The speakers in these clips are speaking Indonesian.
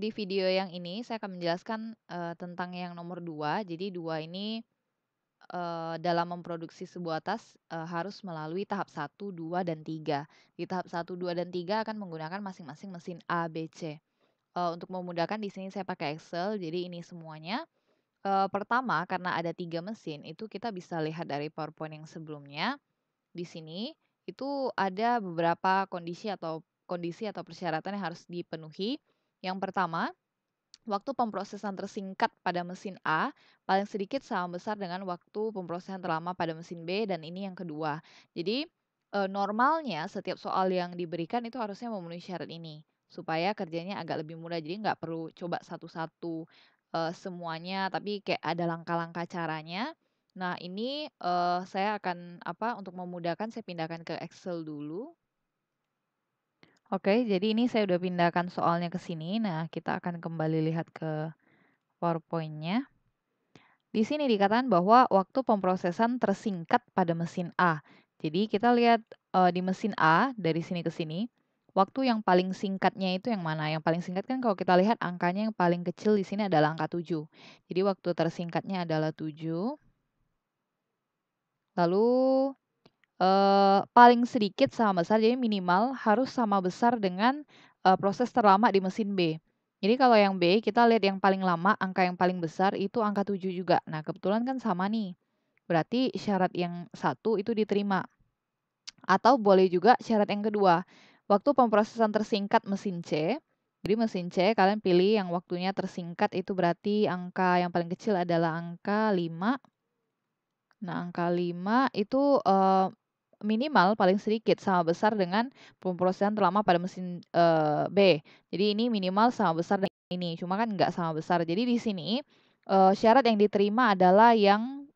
Di video yang ini saya akan menjelaskan, tentang yang nomor 2. Jadi 2 ini, dalam memproduksi sebuah tas, harus melalui tahap 1, 2, dan 3. Di tahap 1, 2, dan 3 akan menggunakan masing-masing mesin A, B, C. Untuk memudahkan di sini saya pakai Excel, jadi ini semuanya. Pertama karena ada 3 mesin, itu kita bisa lihat dari PowerPoint yang sebelumnya. Di sini, itu ada beberapa kondisi atau persyaratan yang harus dipenuhi. Yang pertama, waktu pemrosesan tersingkat pada mesin A paling sedikit sama besar dengan waktu pemrosesan terlama pada mesin B, dan ini yang kedua. Jadi, normalnya setiap soal yang diberikan itu harusnya memenuhi syarat ini, supaya kerjanya agak lebih mudah. Jadi nggak perlu coba satu-satu, semuanya, tapi kayak ada langkah-langkah caranya. Nah ini, saya akan untuk memudahkan saya pindahkan ke Excel dulu. Oke, jadi ini saya udah pindahkan soalnya ke sini. Nah, kita akan kembali lihat ke PowerPoint-nya. Di sini dikatakan bahwa waktu pemrosesan tersingkat pada mesin A. Jadi kita lihat, di mesin A dari sini ke sini, waktu yang paling singkatnya itu yang mana? Yang paling singkat kan kalau kita lihat angkanya yang paling kecil di sini adalah angka 7. Jadi waktu tersingkatnya adalah 7. Lalu, paling sedikit sama besar, jadi minimal harus sama besar dengan, proses terlama di mesin B. Jadi kalau yang B, kita lihat yang paling lama, angka yang paling besar itu angka 7 juga. Nah, kebetulan kan sama nih, berarti syarat yang satu itu diterima. Atau boleh juga syarat yang kedua, waktu pemrosesan tersingkat mesin C. Jadi mesin C kalian pilih yang waktunya tersingkat, itu berarti angka yang paling kecil adalah angka 5. Nah, angka 5 itu, minimal paling sedikit sama besar dengan pemrosesan terlama pada mesin, B. Jadi ini minimal sama besar dengan ini, cuma kan nggak sama besar. Jadi di sini, syarat yang diterima adalah yang,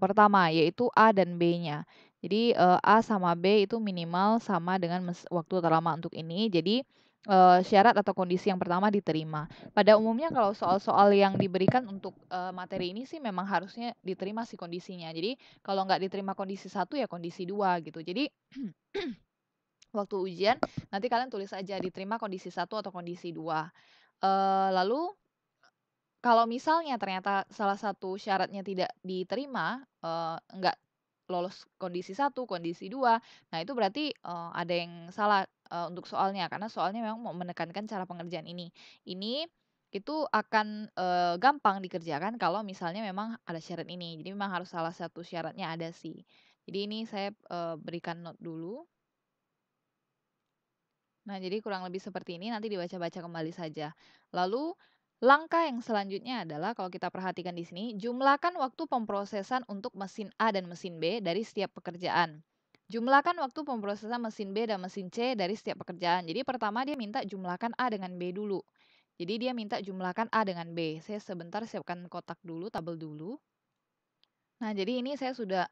pertama, yaitu A dan B-nya. Jadi, A sama B itu minimal sama dengan waktu terlama untuk ini. Jadi, syarat atau kondisi yang pertama diterima. Pada umumnya kalau soal-soal yang diberikan untuk, materi ini sih memang harusnya diterima sih kondisinya. Jadi kalau nggak diterima kondisi 1 ya kondisi 2 gitu. Jadi waktu ujian nanti kalian tulis aja diterima kondisi 1 atau kondisi 2. Lalu kalau misalnya ternyata salah satu syaratnya tidak diterima, nggak lolos kondisi 1, kondisi 2, nah itu berarti, ada yang salah, untuk soalnya, karena soalnya memang mau menekankan cara pengerjaan ini. Ini, itu akan, gampang dikerjakan kalau misalnya memang ada syarat ini. Jadi memang harus salah satu syaratnya ada sih. Jadi ini saya, berikan note dulu. Nah, jadi kurang lebih seperti ini, nanti dibaca-baca kembali saja. Lalu, langkah yang selanjutnya adalah kalau kita perhatikan di sini, jumlahkan waktu pemrosesan untuk mesin A dan mesin B dari setiap pekerjaan. Jumlahkan waktu pemrosesan mesin B dan mesin C dari setiap pekerjaan. Jadi pertama dia minta jumlahkan A dengan B dulu. Jadi dia minta jumlahkan A dengan B. Saya sebentar siapkan kotak dulu, tabel dulu. Nah, jadi ini saya sudah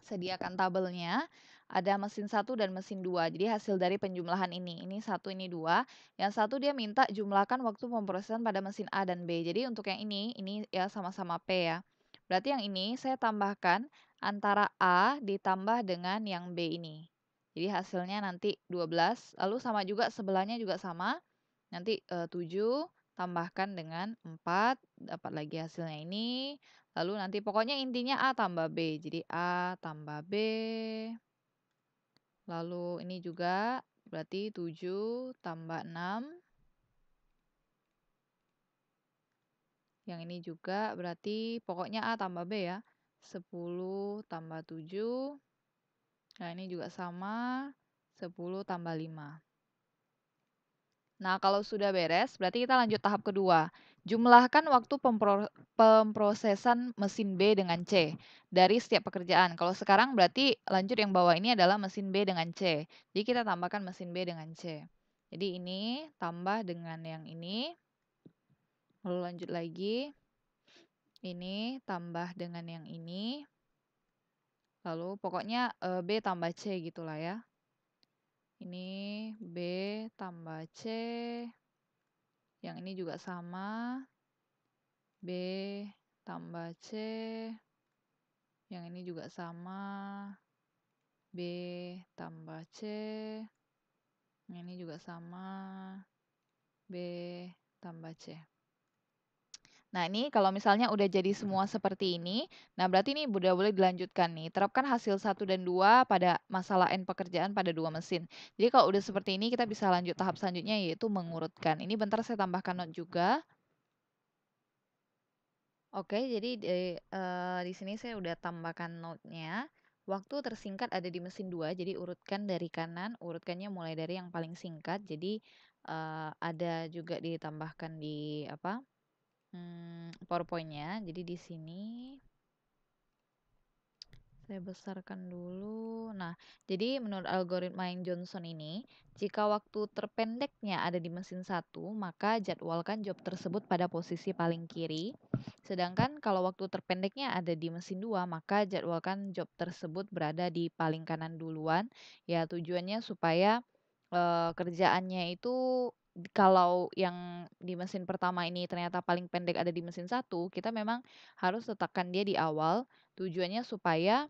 sediakan tabelnya, ada mesin 1 dan mesin 2. Jadi hasil dari penjumlahan ini 1, ini 2. Yang satu dia minta jumlahkan waktu pemrosesan pada mesin A dan B. Jadi untuk yang ini ya sama-sama P ya. Berarti yang ini saya tambahkan antara A ditambah dengan yang B ini. Jadi hasilnya nanti 12, lalu sama juga sebelahnya juga sama. Nanti 7 tambahkan dengan 4, dapat lagi hasilnya ini. Lalu nanti pokoknya intinya A tambah B. Jadi A tambah B. Lalu ini juga berarti 7 tambah 6. Yang ini juga berarti pokoknya A tambah B ya. 10 tambah 7. Nah ini juga sama. 10 tambah 5. Nah, kalau sudah beres, berarti kita lanjut tahap kedua. Jumlahkan waktu pemrosesan mesin B dengan C dari setiap pekerjaan. Kalau sekarang berarti lanjut yang bawah ini adalah mesin B dengan C. Jadi kita tambahkan mesin B dengan C. Jadi ini tambah dengan yang ini. Lalu lanjut lagi. Ini tambah dengan yang ini. Lalu pokoknya B tambah C gitulah ya. Ini B tambah C. Yang ini juga sama. B tambah C. Yang ini juga sama. B tambah C. Yang ini juga sama. B tambah C. Nah, ini kalau misalnya udah jadi semua seperti ini, nah berarti ini udah boleh dilanjutkan nih. Terapkan hasil 1 dan 2 pada masalah N pekerjaan pada 2 mesin. Jadi kalau udah seperti ini, kita bisa lanjut tahap selanjutnya yaitu mengurutkan. Ini bentar saya tambahkan note juga. Oke, jadi di sini saya udah tambahkan note-nya. Waktu tersingkat ada di mesin 2, jadi urutkan dari kanan, urutkannya mulai dari yang paling singkat. Jadi ada juga ditambahkan di apa? PowerPoint-nya. Jadi di sini saya besarkan dulu. Nah, jadi menurut algoritma yang Johnson ini, jika waktu terpendeknya ada di mesin 1, maka jadwalkan job tersebut pada posisi paling kiri. Sedangkan kalau waktu terpendeknya ada di mesin 2, maka jadwalkan job tersebut berada di paling kanan duluan. Ya, tujuannya supaya kerjaannya itu kalau yang di mesin pertama ini ternyata paling pendek ada di mesin 1, kita memang harus letakkan dia di awal. Tujuannya supaya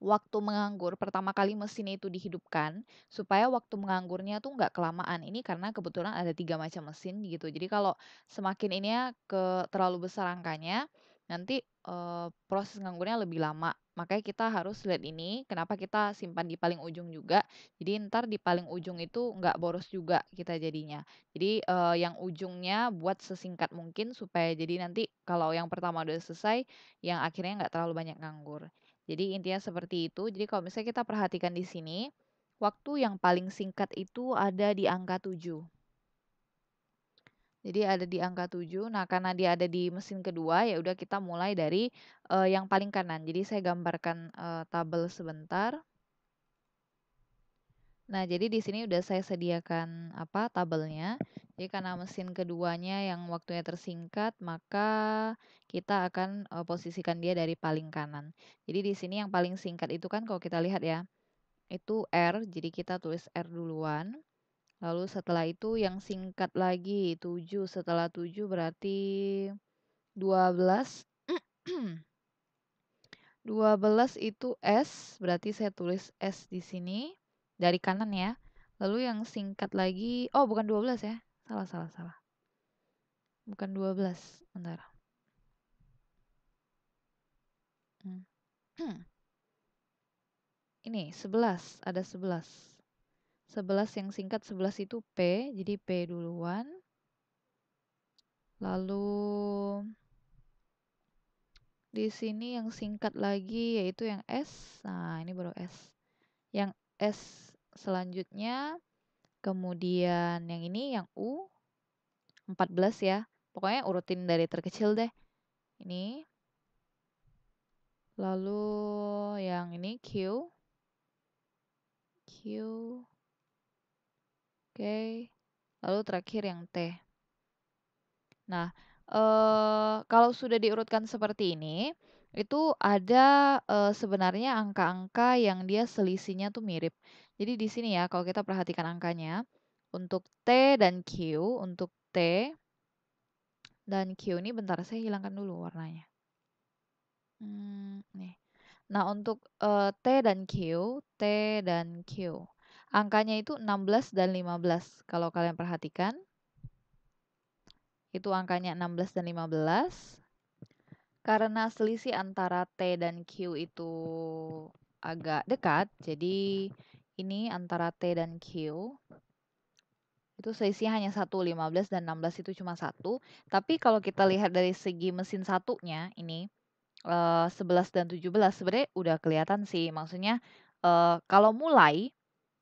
waktu menganggur pertama kali mesin itu dihidupkan, supaya waktu menganggurnya tuh nggak kelamaan. Ini karena kebetulan ada 3 macam mesin gitu. Jadi kalau semakin ini ya terlalu besar angkanya, nanti proses nganggurnya lebih lama. Makanya kita harus lihat ini, kenapa kita simpan di paling ujung juga. Jadi ntar di paling ujung itu nggak boros juga kita jadinya. Jadi yang ujungnya buat sesingkat mungkin supaya jadi nanti kalau yang pertama udah selesai, yang akhirnya nggak terlalu banyak nganggur. Jadi intinya seperti itu. Jadi kalau misalnya kita perhatikan di sini, waktu yang paling singkat itu ada di angka 7. Jadi ada di angka 7. Nah, karena dia ada di mesin kedua, ya udah kita mulai dari yang paling kanan. Jadi saya gambarkan tabel sebentar. Nah, jadi di sini udah saya sediakan apa tabelnya. Jadi karena mesin keduanya yang waktunya tersingkat, maka kita akan posisikan dia dari paling kanan. Jadi di sini yang paling singkat itu kan kalau kita lihat ya, itu R, jadi kita tulis R duluan. Lalu setelah itu yang singkat lagi 7, setelah 7 berarti 12. 12 itu S, berarti saya tulis S di sini dari kanan ya. Lalu yang singkat lagi, oh bukan 12 ya. Salah, salah, salah. Bukan 12, bentar. Hmm. Ini 11, ada 11. 11 yang singkat 11 itu P, jadi P duluan. Lalu di sini yang singkat lagi yaitu yang S. Nah, ini baru S. Yang S selanjutnya, kemudian yang ini yang U 14 ya. Pokoknya urutin dari terkecil deh. Ini. Lalu yang ini Q. Q. Oke. Lalu terakhir yang T. Nah, kalau sudah diurutkan seperti ini, itu ada sebenarnya angka-angka yang dia selisihnya tuh mirip. Jadi di sini ya, kalau kita perhatikan angkanya, untuk T dan Q, untuk T dan Q ini bentar saya hilangkan dulu warnanya. Nih. Nah, untuk T dan Q, T dan Q, angkanya itu 16 dan 15. Kalau kalian perhatikan, itu angkanya 16 dan 15. Karena selisih antara T dan Q itu agak dekat, jadi ini antara T dan Q itu selisihnya hanya 1, 15 dan 16 itu cuma 1. Tapi kalau kita lihat dari segi mesin satunya ini 11 dan 17 sebenarnya udah kelihatan sih. Maksudnya kalau mulai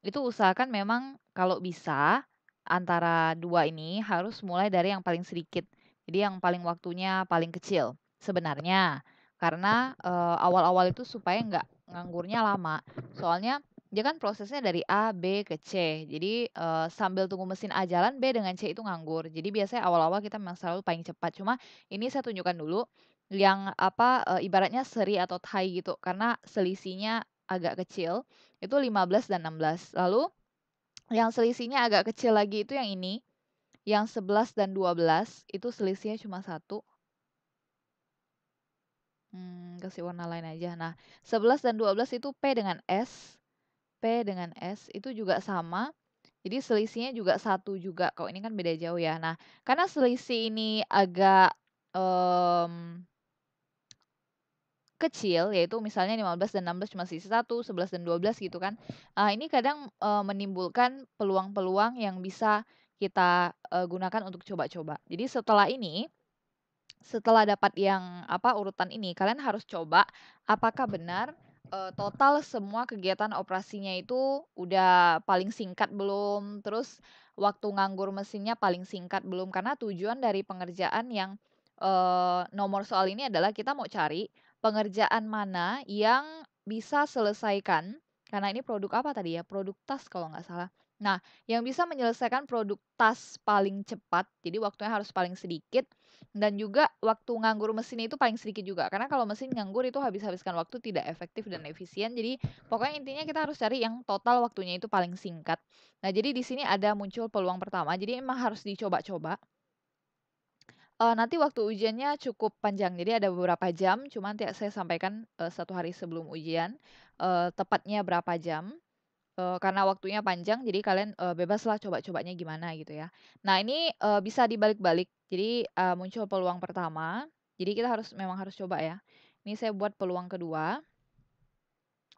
itu usahakan memang kalau bisa antara dua ini harus mulai dari yang paling sedikit. Jadi yang paling waktunya paling kecil sebenarnya. Karena awal-awal itu supaya nggak nganggurnya lama. Soalnya dia kan prosesnya dari A, B ke C. Jadi sambil tunggu mesin A jalan, B dengan C itu nganggur. Jadi biasanya awal-awal kita memang selalu paling cepat. Cuma ini saya tunjukkan dulu yang apa ibaratnya seri atau tie gitu. Karena selisihnya agak kecil itu 15 dan 16. Lalu yang selisihnya agak kecil lagi itu yang ini. Yang 11 dan 12 itu selisihnya cuma 1. Kasih warna lain aja. Nah, 11 dan 12 itu P dengan S. P dengan S itu juga sama. Jadi selisihnya juga 1 juga, kalau ini kan beda jauh ya. Nah, karena selisih ini agak, mmm, kecil, yaitu misalnya 15 dan 16 cuma selisih 1, 11 dan 12 gitu kan. Ini kadang, menimbulkan peluang-peluang yang bisa kita, gunakan untuk coba-coba. Jadi setelah dapat yang, urutan ini, kalian harus coba apakah benar, total semua kegiatan operasinya itu udah paling singkat belum, terus waktu nganggur mesinnya paling singkat belum. Karena tujuan dari pengerjaan yang, nomor soal ini adalah kita mau cari pengerjaan mana yang bisa selesaikan, karena ini produk apa tadi ya, produk tas kalau nggak salah. Nah, yang bisa menyelesaikan produk tas paling cepat, jadi waktunya harus paling sedikit dan juga waktu nganggur mesin itu paling sedikit juga, karena kalau mesin nganggur itu habis-habiskan waktu, tidak efektif dan efisien. Jadi pokoknya intinya kita harus cari yang total waktunya itu paling singkat. Nah, jadi di sini ada muncul peluang pertama, jadi emang harus dicoba-coba. Nanti waktu ujiannya cukup panjang, jadi ada beberapa jam, cuma nanti saya sampaikan, 1 hari sebelum ujian, tepatnya berapa jam. Karena waktunya panjang jadi kalian, bebaslah coba-cobanya gimana gitu ya. Nah ini, bisa dibalik-balik. Jadi, muncul peluang pertama, jadi kita memang harus coba ya. Ini saya buat peluang kedua.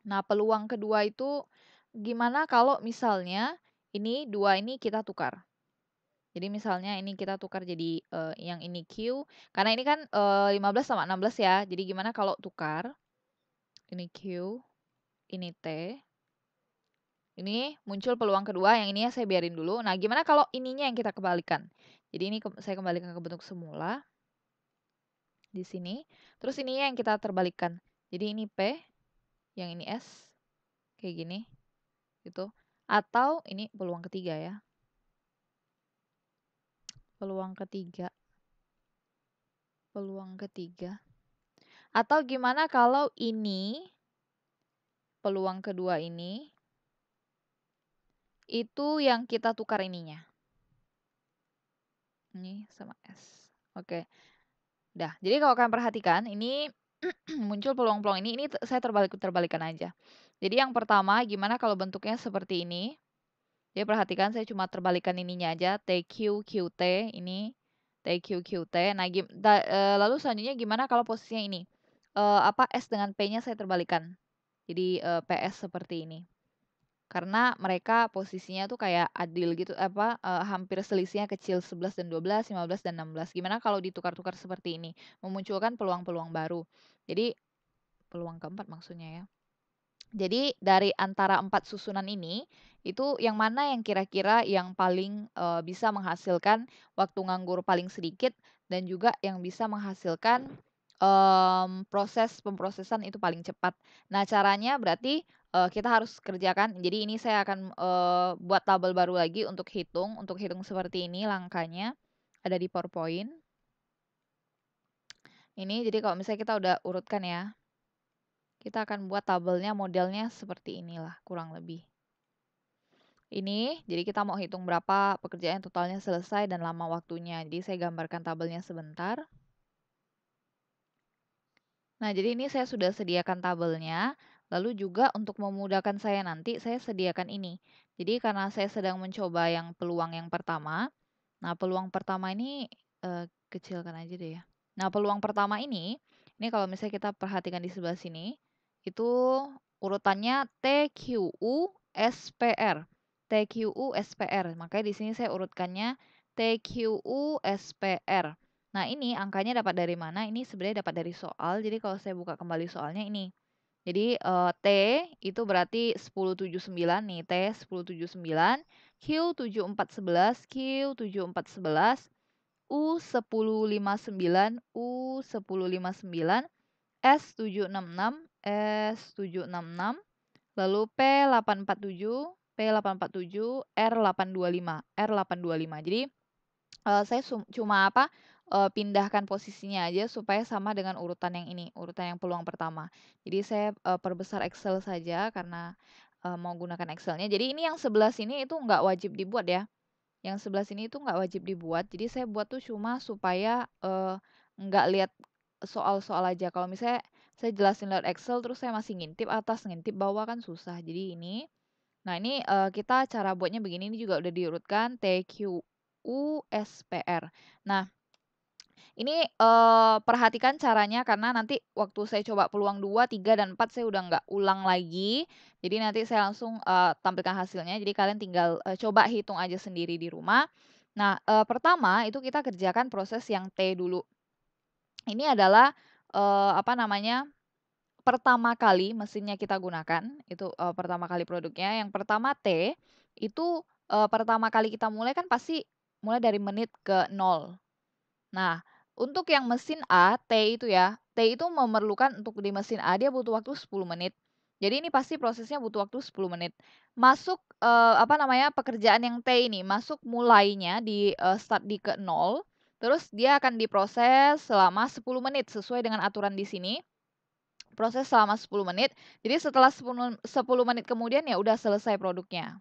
Nah peluang kedua itu, gimana kalau misalnya ini 2 ini kita tukar. Jadi misalnya ini kita tukar jadi, yang ini Q, karena ini kan, 15 sama 16 ya, jadi gimana kalau tukar, ini Q, ini T. Ini muncul peluang kedua, yang ininya saya biarin dulu. Nah, gimana kalau ininya yang kita kembalikan? Jadi ini saya kembalikan ke bentuk semula di sini. Terus ininya yang kita terbalikkan. Jadi ini P, yang ini S, kayak gini, gitu. Atau ini peluang ketiga ya. Peluang ketiga. Peluang ketiga. Atau gimana kalau ini, peluang kedua ini, itu yang kita tukar ininya. Ini sama S. Oke. Dah, jadi kalau kalian perhatikan ini muncul peluang-peluang ini saya terbalikan aja. Jadi yang pertama gimana kalau bentuknya seperti ini. Jadi perhatikan saya cuma terbalikan ininya aja, TQ, QT ini, TQ, QT. Nah, lalu selanjutnya gimana kalau posisinya ini, S dengan P-nya saya terbalikan. Jadi, PS seperti ini. Karena mereka posisinya tuh kayak adil gitu, hampir selisihnya kecil 11 dan 12, 15 dan 16. Gimana kalau ditukar-tukar seperti ini? Memunculkan peluang-peluang baru. Jadi peluang keempat maksudnya ya. Jadi dari antara 4 susunan ini, itu yang mana yang kira-kira yang paling, bisa menghasilkan waktu nganggur paling sedikit dan juga yang bisa menghasilkan, proses pemrosesan itu paling cepat. Nah caranya berarti, kita harus kerjakan jadi ini saya akan, buat tabel baru lagi untuk hitung seperti ini langkahnya, ada di PowerPoint. Ini jadi kalau misalnya kita udah urutkan ya. Kita akan buat tabelnya modelnya seperti inilah kurang lebih. Ini, jadi kita mau hitung berapa pekerjaan yang totalnya selesai dan lama waktunya. Jadi saya gambarkan tabelnya sebentar. Nah, jadi ini saya sudah sediakan tabelnya. Lalu juga untuk memudahkan saya nanti, saya sediakan ini. Jadi karena saya sedang mencoba yang peluang yang pertama. Nah, peluang pertama ini kecilkan aja deh ya. Nah, peluang pertama ini kalau misalnya kita perhatikan di sebelah sini, itu urutannya TQU SPR. TQU SPR. Makanya di sini saya urutkannya TQU SPR. Nah, ini angkanya dapat dari mana? Ini sebenarnya dapat dari soal. Jadi kalau saya buka kembali soalnya ini. Jadi, T itu berarti 1079 nih, T 1079, Q 7411, Q 7411, U 1059, U 1059, S 766, S 766, lalu P 847, P 847, R 825, R 825. Jadi saya cuma pindahkan posisinya aja supaya sama dengan urutan yang ini, urutan yang peluang pertama. Jadi saya, perbesar Excel saja karena, mau gunakan Excelnya. Jadi ini yang sebelah sini itu nggak wajib dibuat ya, yang sebelah sini itu nggak wajib dibuat. Jadi saya buat tuh cuma supaya, nggak lihat soal-soal aja. Kalau misalnya saya jelasin lewat Excel terus saya masih ngintip atas, ngintip bawah kan susah. Jadi ini Nah ini, kita cara buatnya begini, ini juga udah diurutkan T, Q, U, S, P, R. Nah, ini, perhatikan caranya karena nanti waktu saya coba peluang 2, 3, dan 4 saya udah nggak ulang lagi. Jadi nanti saya langsung, tampilkan hasilnya, jadi kalian tinggal, coba hitung aja sendiri di rumah. Nah, pertama itu kita kerjakan proses yang T dulu. Ini adalah, apa namanya, pertama kali mesinnya kita gunakan, itu, pertama kali produknya. Yang pertama T, itu, pertama kali kita mulai kan pasti mulai dari menit ke 0. Nah, untuk yang mesin A, T itu ya, T itu memerlukan untuk di mesin A dia butuh waktu 10 menit. Jadi ini pasti prosesnya butuh waktu 10 menit. Masuk, apa namanya, pekerjaan yang T ini, masuk mulainya di, start di ke 0, terus dia akan diproses selama 10 menit sesuai dengan aturan di sini, proses selama 10 menit. Jadi setelah 10 menit kemudian ya udah selesai produknya.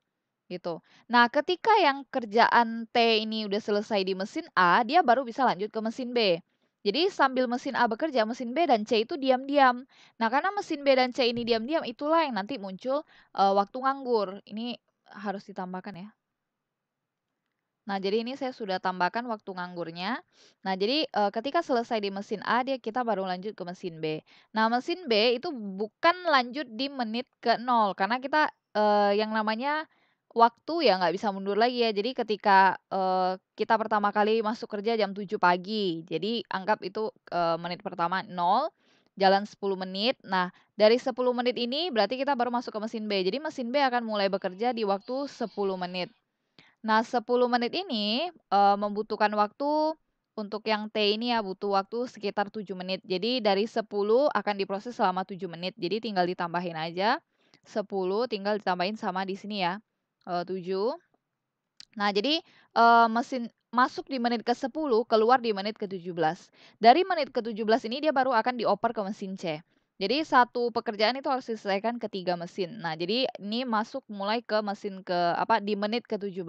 Gitu. Nah, ketika yang kerjaan T ini udah selesai di mesin A, dia baru bisa lanjut ke mesin B. Jadi sambil mesin A bekerja, mesin B dan C itu diam-diam. Nah, karena mesin B dan C ini diam-diam, itulah yang nanti muncul, waktu nganggur. Ini harus ditambahkan ya. Nah, jadi ini saya sudah tambahkan waktu nganggurnya. Nah, jadi, ketika selesai di mesin A, kita baru lanjut ke mesin B. Nah, mesin B itu bukan lanjut di menit ke 0, karena kita, yang namanya waktu ya nggak bisa mundur lagi ya. Jadi ketika, kita pertama kali masuk kerja jam 7 pagi, jadi anggap itu, menit pertama 0, jalan 10 menit. Nah, dari 10 menit ini berarti kita baru masuk ke mesin B. Jadi mesin B akan mulai bekerja di waktu 10 menit. Nah, 10 menit ini, membutuhkan waktu untuk yang T ini ya, butuh waktu sekitar 7 menit. Jadi dari 10 akan diproses selama 7 menit. Jadi tinggal ditambahin aja, 10 tinggal ditambahin sama di sini ya, 7. Nah, jadi, mesin masuk di menit ke-10, keluar di menit ke-17. Dari menit ke-17 ini dia baru akan dioper ke mesin C. Jadi satu pekerjaan itu harus diselesaikan ke 3 mesin. Nah, jadi ini masuk mulai ke mesin ke apa, di menit ke-17.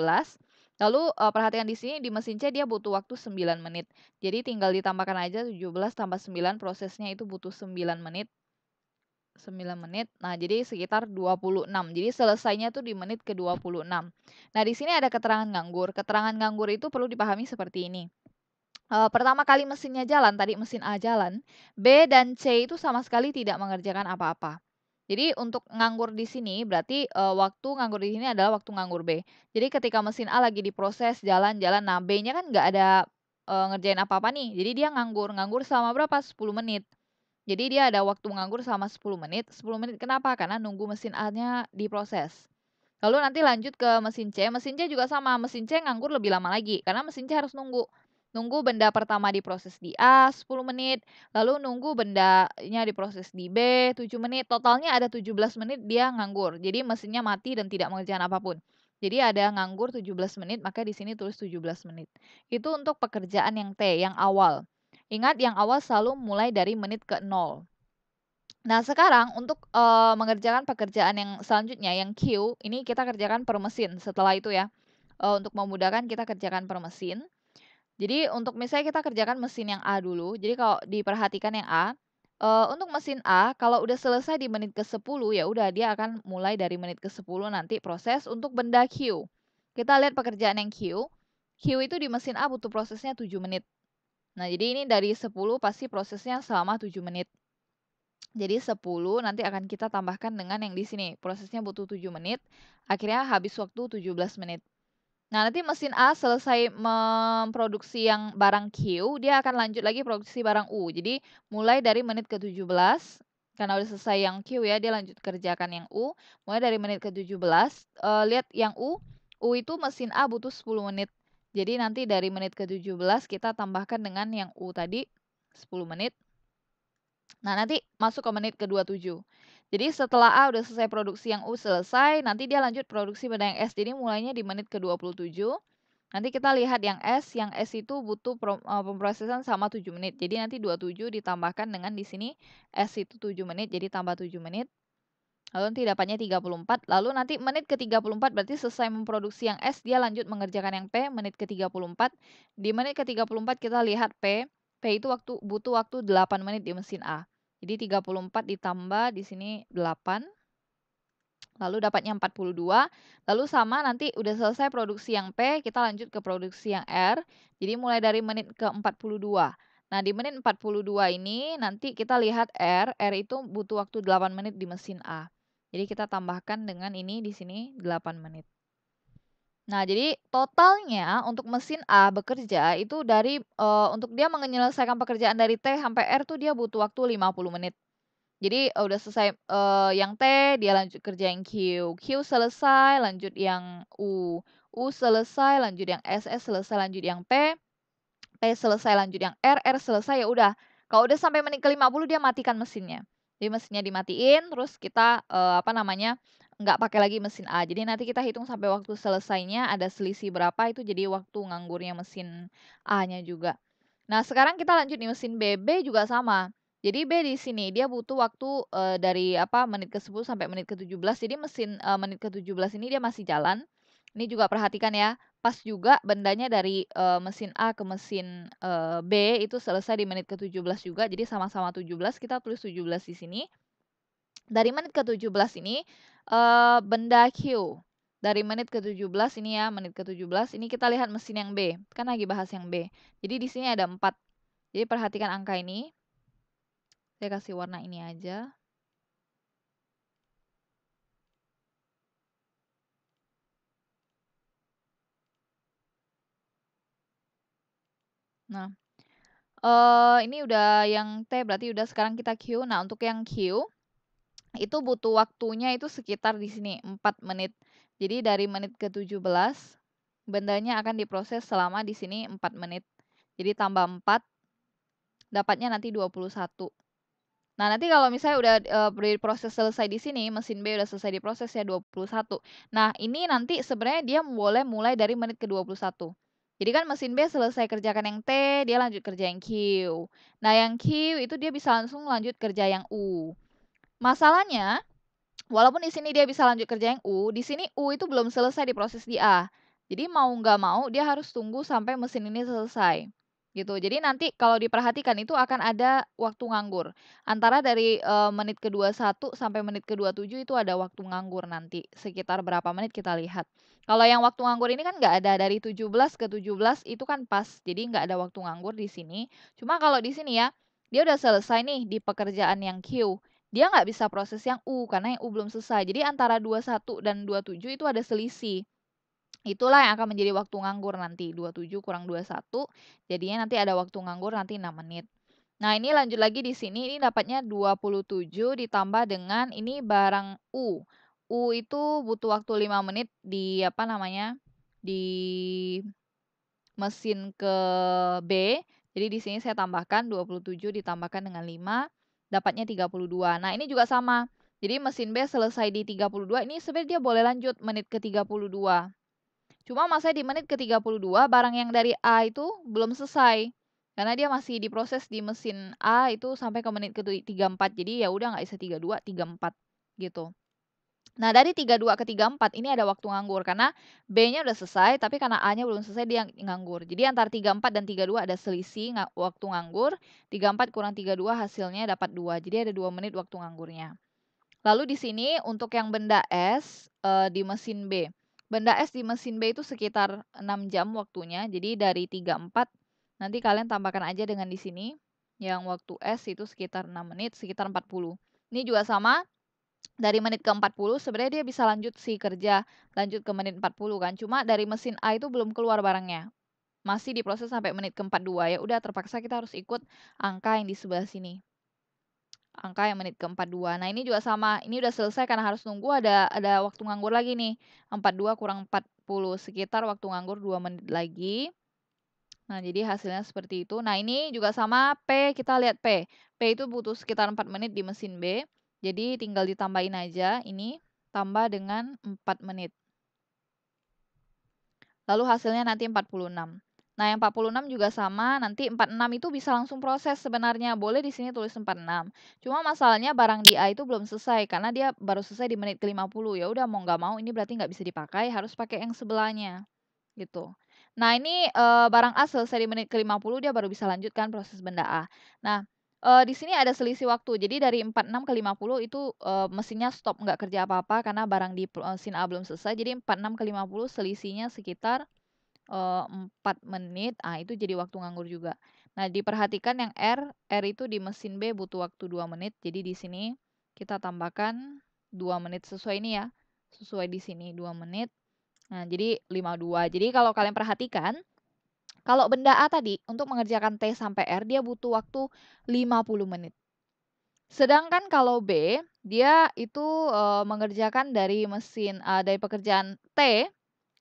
Lalu, perhatikan di sini di mesin C dia butuh waktu 9 menit. Jadi tinggal ditambahkan aja 17 tambah 9, prosesnya itu butuh 9 menit. 9 menit. Nah, jadi sekitar 26. Jadi selesainya tuh di menit ke-26. Nah, di sini ada keterangan nganggur. Keterangan nganggur itu perlu dipahami seperti ini. Pertama kali mesinnya jalan, tadi mesin A jalan, B dan C itu sama sekali tidak mengerjakan apa-apa. Jadi untuk nganggur di sini berarti, waktu nganggur di sini adalah waktu nganggur B. Jadi ketika mesin A lagi diproses jalan-jalan, nah B-nya kan nggak ada, ngerjain apa-apa nih, jadi dia nganggur. Nganggur selama berapa? 10 menit. Jadi dia ada waktu nganggur selama 10 menit. 10 menit kenapa? Karena nunggu mesin A-nya diproses. Lalu nanti lanjut ke mesin C juga sama, mesin C nganggur lebih lama lagi, karena mesin C harus nunggu. Nunggu benda pertama diproses di A 10 menit, lalu nunggu bendanya diproses di B 7 menit, totalnya ada 17 menit dia nganggur. Jadi mesinnya mati dan tidak mengerjakan apapun. Jadi ada nganggur 17 menit, maka di sini tulis 17 menit. Itu untuk pekerjaan yang T, yang awal. Ingat yang awal selalu mulai dari menit ke 0. Nah, sekarang untuk, mengerjakan pekerjaan yang selanjutnya, yang Q, ini kita kerjakan per mesin setelah itu ya. Untuk memudahkan kita kerjakan per mesin. Jadi untuk misalnya kita kerjakan mesin yang A dulu, jadi kalau diperhatikan yang A, untuk mesin A kalau udah selesai di menit ke-10 ya udah dia akan mulai dari menit ke-10 nanti proses untuk benda Q. Kita lihat pekerjaan yang Q, Q itu di mesin A butuh prosesnya 7 menit. Nah, jadi ini dari 10 pasti prosesnya selama 7 menit. Jadi 10 nanti akan kita tambahkan dengan yang di sini, prosesnya butuh 7 menit, akhirnya habis waktu 17 menit. Nah, nanti mesin A selesai memproduksi yang barang Q, dia akan lanjut lagi produksi barang U. Jadi mulai dari menit ke-17, karena udah selesai yang Q ya, dia lanjut kerjakan yang U. Mulai dari menit ke-17, lihat yang U itu mesin A butuh 10 menit. Jadi nanti dari menit ke-17 kita tambahkan dengan yang U tadi, 10 menit. Nah, nanti masuk ke menit ke-27. Jadi setelah A udah selesai produksi yang U selesai, nanti dia lanjut produksi pada yang S. Jadi mulainya di menit ke-27. Nanti kita lihat yang S itu butuh pemrosesan sama 7 menit. Jadi nanti 27 ditambahkan dengan di sini S itu 7 menit, jadi tambah 7 menit. Lalu nanti dapatnya 34. Lalu nanti menit ke-34 berarti selesai memproduksi yang S, dia lanjut mengerjakan yang P, menit ke-34. Di menit ke-34 kita lihat P itu butuh waktu 8 menit di mesin A. Jadi 34 ditambah di sini 8. lalu dapatnya 42, lalu sama nanti udah selesai produksi yang P, kita lanjut ke produksi yang R. Jadi mulai dari menit ke 42. Nah, di menit 42 ini nanti kita lihat R itu butuh waktu 8 menit di mesin A. Jadi kita tambahkan dengan ini di sini 8 menit. Nah, jadi totalnya untuk mesin A bekerja itu dari untuk dia menyelesaikan pekerjaan dari T sampai R tuh dia butuh waktu 50 menit. Jadi, udah selesai, yang T, dia lanjut kerja yang Q, Q selesai lanjut yang U selesai lanjut yang S selesai lanjut yang P selesai lanjut yang R selesai, ya udah. Kalau udah sampai menit ke-50 dia matikan mesinnya. Jadi mesinnya dimatiin, terus kita, apa namanya, nggak pakai lagi mesin A. Jadi nanti kita hitung sampai waktu selesainya ada selisih berapa, itu jadi waktu nganggurnya mesin A-nya juga. Nah, sekarang kita lanjut di mesin B. B juga sama. Jadi B di sini dia butuh waktu, dari apa, menit ke-10 sampai menit ke-17. Jadi mesin, menit ke-17 ini dia masih jalan. Ini juga perhatikan ya, pas juga bendanya dari, mesin A ke mesin, B itu selesai di menit ke-17 juga. Jadi sama-sama 17, kita tulis 17 di sini. Dari menit ke-17 ini, benda Q. Dari menit ke-17 ini ya, menit ke-17 ini kita lihat mesin yang B, kan lagi bahas yang B. Jadi di sini ada 4. Jadi perhatikan angka ini. Saya kasih warna ini aja. Nah, ini udah yang T, berarti udah sekarang kita Q. Nah, untuk yang Q, itu butuh waktunya itu sekitar di sini 4 menit. Jadi dari menit ke-17, bendanya akan diproses selama di sini 4 menit. Jadi tambah 4, dapatnya nanti 21. Nah, nanti kalau misalnya udah, proses selesai di sini, mesin B udah selesai diproses ya 21. Nah, ini nanti sebenarnya dia boleh mulai dari menit ke-21. Jadi kan mesin B selesai kerjakan yang T, dia lanjut kerja yang Q. Nah, yang Q itu dia bisa langsung lanjut kerja yang U. Masalahnya, walaupun di sini dia bisa lanjut kerja yang U, di sini U itu belum selesai diproses di A. Jadi mau nggak mau dia harus tunggu sampai mesin ini selesai. Gitu. Jadi nanti kalau diperhatikan itu akan ada waktu nganggur. Antara dari, menit ke-21 sampai menit ke-27 itu ada waktu nganggur nanti. Sekitar berapa menit kita lihat. Kalau yang waktu nganggur ini kan nggak ada, dari 17 ke 17 itu kan pas. Jadi nggak ada waktu nganggur di sini. Cuma kalau di sini ya, dia udah selesai nih di pekerjaan yang Q. Dia nggak bisa proses yang U, karena yang U belum selesai. Jadi antara 21 dan 27 itu ada selisih. Itulah yang akan menjadi waktu nganggur nanti, 27 kurang 21, jadinya nanti ada waktu nganggur nanti 6 menit. Nah, ini lanjut lagi di sini, ini dapatnya 27 ditambah dengan ini barang U. U itu butuh waktu 5 menit di apa namanya, di mesin ke B. Jadi di sini saya tambahkan 27 ditambahkan dengan 5, dapatnya 32. Nah, ini juga sama. Jadi mesin B selesai di 32, ini sebenarnya dia boleh lanjut menit ke 32. Cuma masalahnya di menit ke 32 barang yang dari A itu belum selesai. Karena dia masih diproses di mesin A itu sampai ke menit ke 34. Jadi ya udah nggak bisa 32, 34 gitu. Nah, dari 32 ke 34 ini ada waktu nganggur karena B-nya udah selesai tapi karena A-nya belum selesai dia nganggur. Jadi antara 34 dan 32 ada selisih waktu nganggur. 34 kurang 32 hasilnya dapat 2. Jadi ada 2 menit waktu nganggurnya. Lalu di sini untuk yang benda S, di mesin B. Benda S di mesin B itu sekitar 6 jam waktunya. Jadi dari 34 nanti kalian tambahkan aja dengan di sini yang waktu S itu sekitar 6 menit, sekitar 40. Ini juga sama, dari menit ke 40 sebenarnya dia bisa lanjut sih kerja, lanjut ke menit 40 kan. Cuma dari mesin A itu belum keluar barangnya. Masih diproses sampai menit ke 42. Ya udah terpaksa kita harus ikut angka yang di sebelah sini. Angka yang menit ke 42. Nah, ini juga sama, ini udah selesai karena harus nunggu ada waktu nganggur lagi nih. 42 kurang 40, sekitar waktu nganggur 2 menit lagi. Nah, jadi hasilnya seperti itu. Nah, ini juga sama P, kita lihat P. P itu butuh sekitar 4 menit di mesin B. Jadi tinggal ditambahin aja ini, tambah dengan 4 menit. Lalu hasilnya nanti 46. Nah, yang 46 juga sama, nanti 46 itu bisa langsung proses sebenarnya. Boleh di sini tulis 46. Cuma masalahnya barang di A itu belum selesai karena dia baru selesai di menit ke-50. Ya udah mau nggak mau ini berarti nggak bisa dipakai, harus pakai yang sebelahnya. Gitu. Nah, ini barang A selesai di menit ke-50 dia baru bisa lanjutkan proses benda A. Nah, Di sini ada selisih waktu. Jadi dari 46 ke 50 itu, mesinnya stop nggak kerja apa-apa karena barang di mesin A belum selesai. Jadi 46 ke 50 selisihnya sekitar 4 menit, itu jadi waktu nganggur juga. Nah, diperhatikan yang R itu di mesin B butuh waktu 2 menit, jadi di sini kita tambahkan 2 menit sesuai ini ya, sesuai di sini 2 menit. Nah, jadi 52. Jadi kalau kalian perhatikan, kalau benda A tadi untuk mengerjakan T sampai R dia butuh waktu 50 menit. Sedangkan kalau B, dia itu, mengerjakan dari pekerjaan T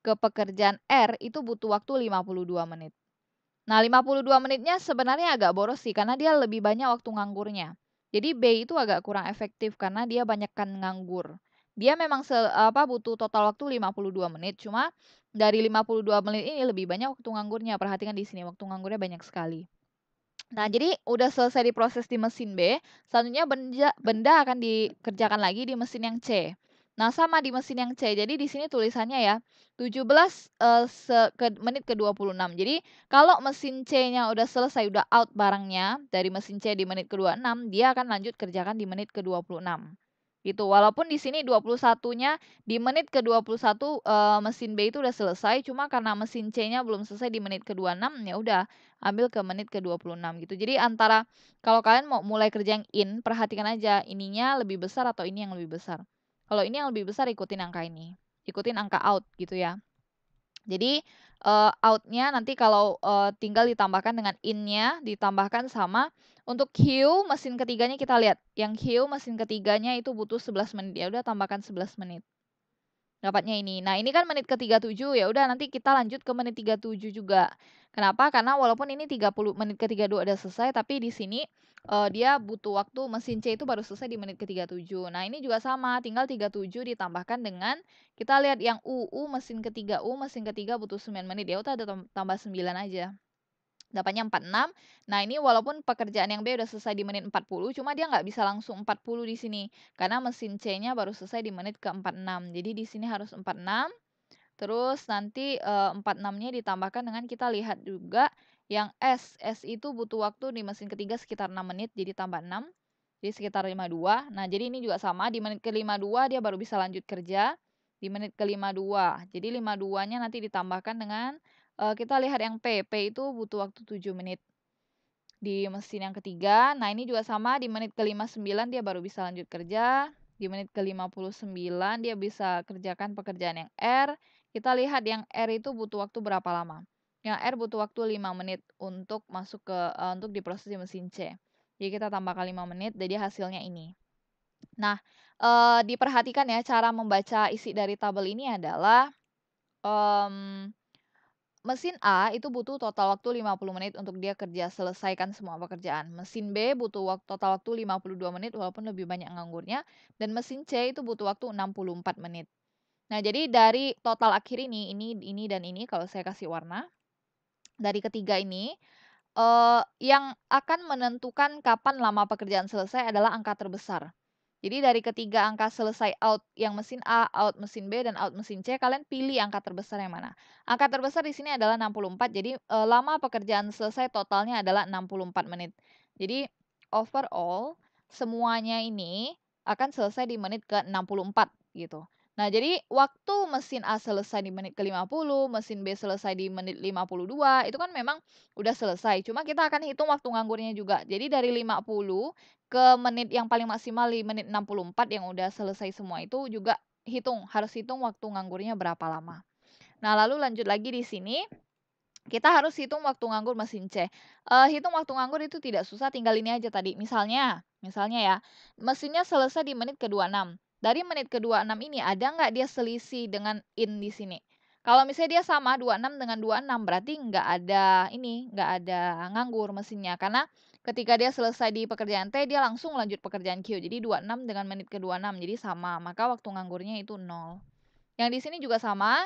ke pekerjaan R itu butuh waktu 52 menit. Nah, 52 menitnya sebenarnya agak boros sih karena dia lebih banyak waktu nganggurnya. Jadi B itu agak kurang efektif karena dia banyakkan nganggur. Dia memang butuh total waktu 52 menit, cuma dari 52 menit ini lebih banyak waktu nganggurnya. Perhatikan di sini waktu nganggurnya banyak sekali. Nah, jadi udah selesai diproses di mesin B, selanjutnya benda akan dikerjakan lagi di mesin yang C. Nah, sama di mesin yang C. Jadi di sini tulisannya ya 17 menit ke 26. Jadi kalau mesin C-nya udah selesai, udah out barangnya dari mesin C di menit ke 26, dia akan lanjut kerjakan di menit ke 26. Gitu. Walaupun di sini 21-nya di menit ke 21 mesin B itu udah selesai, cuma karena mesin C-nya belum selesai di menit ke 26, ya udah ambil ke menit ke 26 gitu. Jadi antara kalau kalian mau mulai kerja yang in, perhatikan aja ininya lebih besar atau ini yang lebih besar. Kalau ini yang lebih besar ikutin angka ini. Ikutin angka out gitu ya. Jadi out-nya nanti kalau tinggal ditambahkan dengan in-nya ditambahkan sama untuk Q mesin ketiganya kita lihat. Yang Q mesin ketiganya itu butuh 11 menit. Ya udah tambahkan 11 menit. Dapatnya ini. Nah, ini kan menit ke 37, ya udah nanti kita lanjut ke menit 37 juga. Kenapa? Karena walaupun ini 30 menit ke 32 udah selesai, tapi di sini dia butuh waktu mesin C itu baru selesai di menit ke 37. Nah, ini juga sama, tinggal 37 ditambahkan dengan kita lihat yang U mesin ketiga butuh 9 menit. Ya udah ada tambah 9 aja. Dapatnya 46. Nah, ini walaupun pekerjaan yang B udah selesai di menit 40, cuma dia nggak bisa langsung 40 di sini. Karena mesin C-nya baru selesai di menit ke 46. Jadi di sini harus 46. Terus nanti 46-nya ditambahkan dengan kita lihat juga yang S. S itu butuh waktu di mesin ketiga sekitar 6 menit, jadi tambah 6. Jadi sekitar 52. Nah, jadi ini juga sama, di menit ke 52 dia baru bisa lanjut kerja. Di menit ke 52. Jadi 52-nya nanti ditambahkan dengan kita lihat yang P. P itu butuh waktu 7 menit di mesin yang ketiga. Nah, ini juga sama di menit ke 59 dia baru bisa lanjut kerja. Di menit ke 59 dia bisa kerjakan pekerjaan yang R. Kita lihat yang R itu butuh waktu berapa lama. Yang R butuh waktu 5 menit untuk masuk ke untuk diproses di mesin C. Jadi kita tambahkan 5 menit jadi hasilnya ini. Nah, diperhatikan ya cara membaca isi dari tabel ini adalah mmm mesin A itu butuh total waktu 50 menit untuk dia kerja selesaikan semua pekerjaan. Mesin B butuh total waktu 52 menit walaupun lebih banyak nganggurnya. Dan mesin C itu butuh waktu 64 menit. Nah, jadi dari total akhir ini dan ini kalau saya kasih warna. Dari ketiga ini, yang akan menentukan kapan lama pekerjaan selesai adalah angka terbesar. Jadi dari ketiga angka selesai out yang mesin A, out mesin B, dan out mesin C, kalian pilih angka terbesar yang mana. Angka terbesar di sini adalah 64, jadi lama pekerjaan selesai totalnya adalah 64 menit. Jadi overall semuanya ini akan selesai di menit ke 64 gitu. Nah, jadi waktu mesin A selesai di menit ke 50, mesin B selesai di menit 52, itu kan memang udah selesai. Cuma kita akan hitung waktu nganggurnya juga. Jadi dari 50 ke menit yang paling maksimal di menit 64 yang udah selesai semua itu juga harus hitung waktu nganggurnya berapa lama. Nah, lalu lanjut lagi di sini, kita harus hitung waktu nganggur mesin C. Hitung waktu nganggur itu tidak susah, tinggal ini aja tadi. Misalnya ya, mesinnya selesai di menit ke-26. Dari menit ke-26 ini ada nggak dia selisih dengan in di sini? Kalau misalnya dia sama 26 dengan 26 berarti nggak ada nganggur mesinnya karena ketika dia selesai di pekerjaan T dia langsung lanjut pekerjaan Q. Jadi 26 dengan menit ke-26 jadi sama, maka waktu nganggurnya itu 0. Yang di sini juga sama,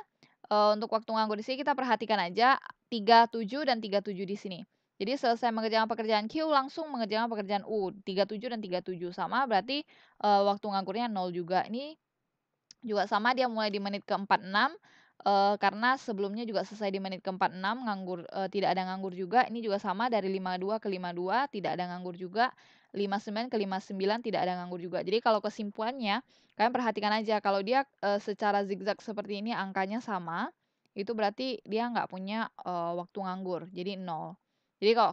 untuk waktu nganggur di sini kita perhatikan aja 37 dan 37 di sini. Jadi selesai mengerjakan pekerjaan Q langsung mengerjakan pekerjaan U, 37 dan 37 sama berarti, waktu nganggurnya 0 juga. Ini juga sama dia mulai di menit ke 46, karena sebelumnya juga selesai di menit ke-46 nganggur, tidak ada nganggur juga. Ini juga sama dari 52 ke 52 tidak ada nganggur juga, 59 ke 59 tidak ada nganggur juga. Jadi kalau kesimpulannya, kalian perhatikan aja kalau dia, secara zigzag seperti ini angkanya sama, itu berarti dia nggak punya, waktu nganggur, jadi 0. Jadi kalau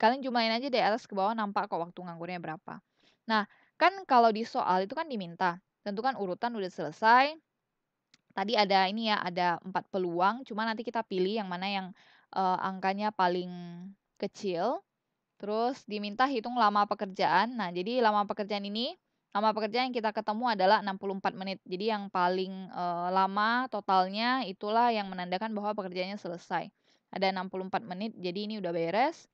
kalian jumlahin aja dari atas ke bawah nampak kok waktu nganggurnya berapa. Nah, kan kalau di soal itu kan diminta, tentukan urutan udah selesai. Tadi ada ini ya, ada 4 peluang, cuma nanti kita pilih yang mana yang, angkanya paling kecil, terus diminta hitung lama pekerjaan. Nah, jadi lama pekerjaan yang kita ketemu adalah 64 menit. Jadi yang paling, lama totalnya itulah yang menandakan bahwa pekerjaannya selesai. Ada 64 menit, jadi ini udah beres.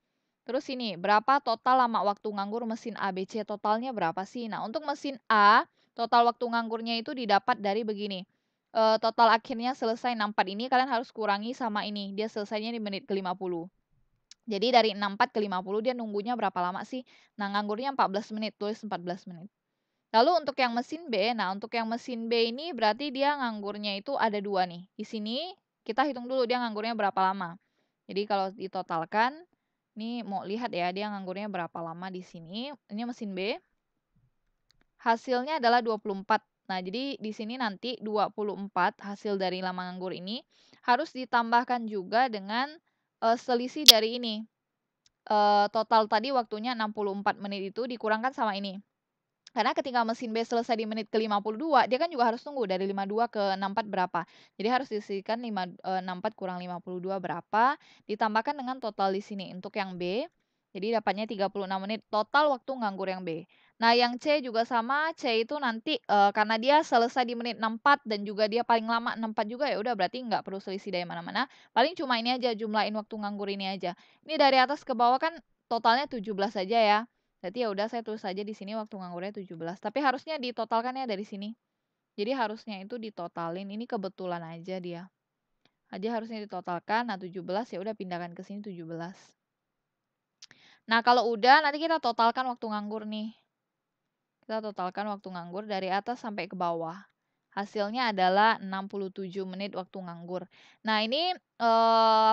Terus ini, berapa total lama waktu nganggur mesin A, B, C, totalnya berapa sih? Nah, untuk mesin A, total waktu nganggurnya itu didapat dari begini, total akhirnya selesai 64 ini kalian harus kurangi sama ini, dia selesainya di menit ke-50. Jadi dari 64 ke 50 dia nunggunya berapa lama sih? Nah, nganggurnya 14 menit, tulis 14 menit. Lalu untuk yang mesin B, nah untuk yang mesin B ini berarti dia nganggurnya itu ada 2 nih. Di sini kita hitung dulu dia nganggurnya berapa lama. Jadi kalau ditotalkan, ini mau lihat ya dia nganggurnya berapa lama di sini. Ini mesin B. Hasilnya adalah 24. Nah, jadi di sini nanti 24 hasil dari lama nganggur ini harus ditambahkan juga dengan, selisih dari ini, total tadi waktunya 64 menit itu dikurangkan sama ini. Karena ketika mesin B selesai di menit ke-52, dia kan juga harus tunggu dari 52 ke 64 berapa. Jadi harus disisihkan 64 kurang 52 berapa, ditambahkan dengan total di sini. Untuk yang B, jadi dapatnya 36 menit total waktu nganggur yang B. Nah, yang C juga sama, C itu nanti, karena dia selesai di menit 64 dan juga dia paling lama 64 juga, ya udah berarti nggak perlu selisih dari mana-mana, paling cuma ini aja, jumlahin waktu nganggur ini aja. Ini dari atas ke bawah kan totalnya 17 saja ya. Berarti ya udah saya tulis aja di sini waktu nganggurnya 17, tapi harusnya ditotalkan ya dari sini. Jadi harusnya itu ditotalin, ini kebetulan aja dia. Aja harusnya ditotalkan, nah 17 ya udah pindahkan ke sini 17. Nah, kalau udah nanti kita totalkan waktu nganggur nih. Kita totalkan waktu nganggur dari atas sampai ke bawah. Hasilnya adalah 67 menit waktu nganggur. Nah, ini,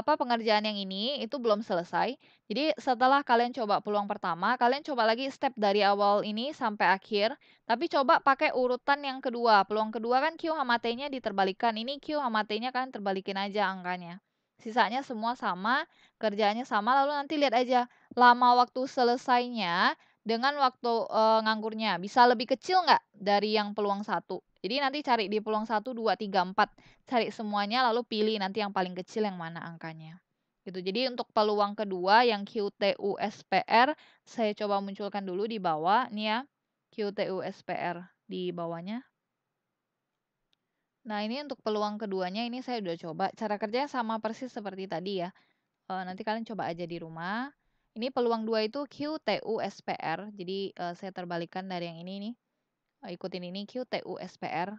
pengerjaan yang ini itu belum selesai. Jadi setelah kalian coba peluang pertama, kalian coba lagi step dari awal ini sampai akhir, tapi coba pakai urutan yang kedua. Peluang kedua kan Q sama T-nya diterbalikkan, ini Q sama T-nya kalian terbalikin aja angkanya. Sisanya semua sama, kerjaannya sama, lalu nanti lihat aja lama waktu selesainya dengan waktu, nganggurnya, bisa lebih kecil nggak dari yang peluang satu. Jadi nanti cari di peluang 1, 2, 3, 4, cari semuanya lalu pilih nanti yang paling kecil yang mana angkanya. Gitu. Jadi untuk peluang kedua yang QTUSPR, saya coba munculkan dulu di bawah, nih ya, QTUSPR di bawahnya. Nah, ini untuk peluang keduanya ini saya udah coba, cara kerjanya sama persis seperti tadi ya. Nanti kalian coba aja di rumah. Ini peluang 2 itu QTUSPR, jadi, saya terbalikkan dari yang ini nih, ikutin ini QTUSPR,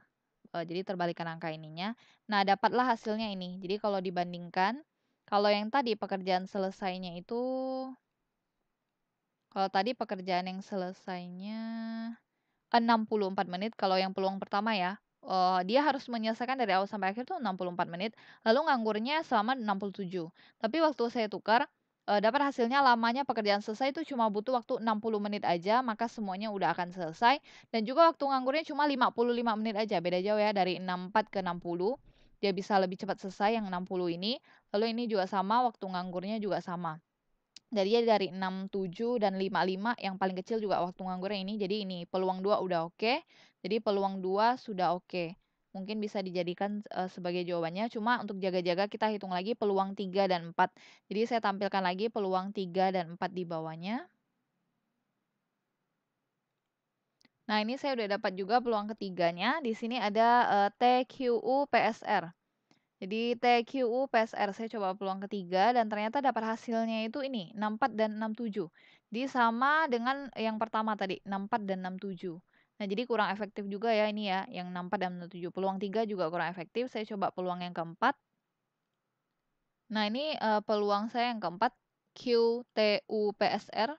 jadi terbalikan angka ininya. Nah, dapatlah hasilnya ini. Jadi kalau dibandingkan, kalau yang tadi pekerjaan selesainya itu, kalau tadi pekerjaan yang selesainya 64 menit kalau yang peluang pertama ya, dia harus menyelesaikan dari awal sampai akhir tuh 64 menit, lalu nganggurnya selama 67. Tapi waktu saya tukar, dapat hasilnya lamanya pekerjaan selesai itu cuma butuh waktu 60 menit aja, maka semuanya udah akan selesai dan juga waktu nganggurnya cuma 55 menit aja, beda jauh ya dari 64 ke 60, dia bisa lebih cepat selesai yang 60 ini, lalu ini juga sama, waktu nganggurnya juga sama. Jadinya dari 67 dan 55 yang paling kecil juga waktu nganggurnya ini. Jadi ini peluang 2 udah oke. Jadi peluang 2 sudah oke. Mungkin bisa dijadikan, sebagai jawabannya. Cuma untuk jaga-jaga kita hitung lagi peluang 3 dan 4. Jadi saya tampilkan lagi peluang 3 dan 4 di bawahnya. Nah, ini saya udah dapat juga peluang ketiganya. Di sini ada, TQU PSR. Jadi TQU PSR saya coba peluang ketiga dan ternyata dapat hasilnya itu ini 64 dan 67. Jadi sama dengan yang pertama tadi 64 dan 67. Nah, jadi kurang efektif juga ya ini ya yang 64 dan 67. Peluang 3 juga kurang efektif. Saya coba peluang yang keempat. Nah, ini peluang saya yang keempat QTUPSR.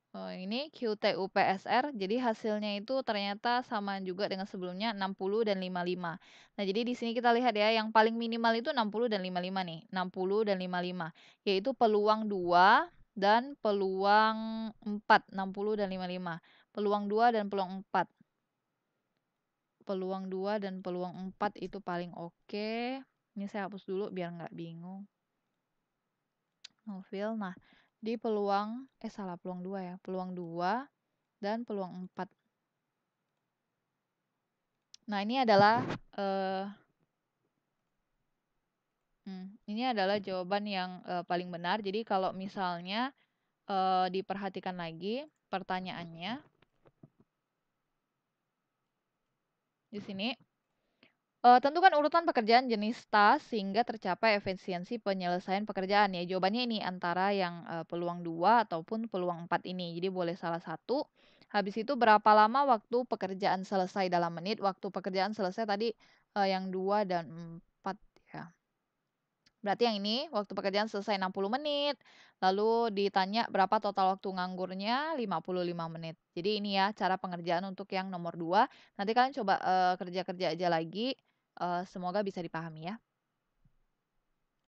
Ini QTUPSR, jadi hasilnya itu ternyata sama juga dengan sebelumnya 60 dan 55. Nah, jadi di sini kita lihat ya, yang paling minimal itu 60 dan 55 nih, 60 dan 55, yaitu peluang 2 dan peluang 4, 60 dan 55. Peluang 2 dan peluang 4. Peluang 2 dan peluang 4 itu paling oke. Ini saya hapus dulu biar nggak bingung. Novil. Nah, di salah peluang 2 ya. Peluang 2 dan peluang 4. Nah, ini adalah jawaban yang, paling benar. Jadi kalau misalnya, diperhatikan lagi pertanyaannya di sini, tentukan urutan pekerjaan jenis tas sehingga tercapai efisiensi penyelesaian pekerjaan. Ya, jawabannya ini antara yang, peluang 2 ataupun peluang 4 ini. Jadi boleh salah satu. Habis itu berapa lama waktu pekerjaan selesai dalam menit? Waktu pekerjaan selesai tadi, yang 2 dan 4 ya. Berarti yang ini waktu pekerjaan selesai 60 menit, lalu ditanya berapa total waktu nganggurnya 55 menit. Jadi ini ya cara pengerjaan untuk yang nomor 2. Nanti kalian coba, kerja-kerja aja lagi, semoga bisa dipahami ya.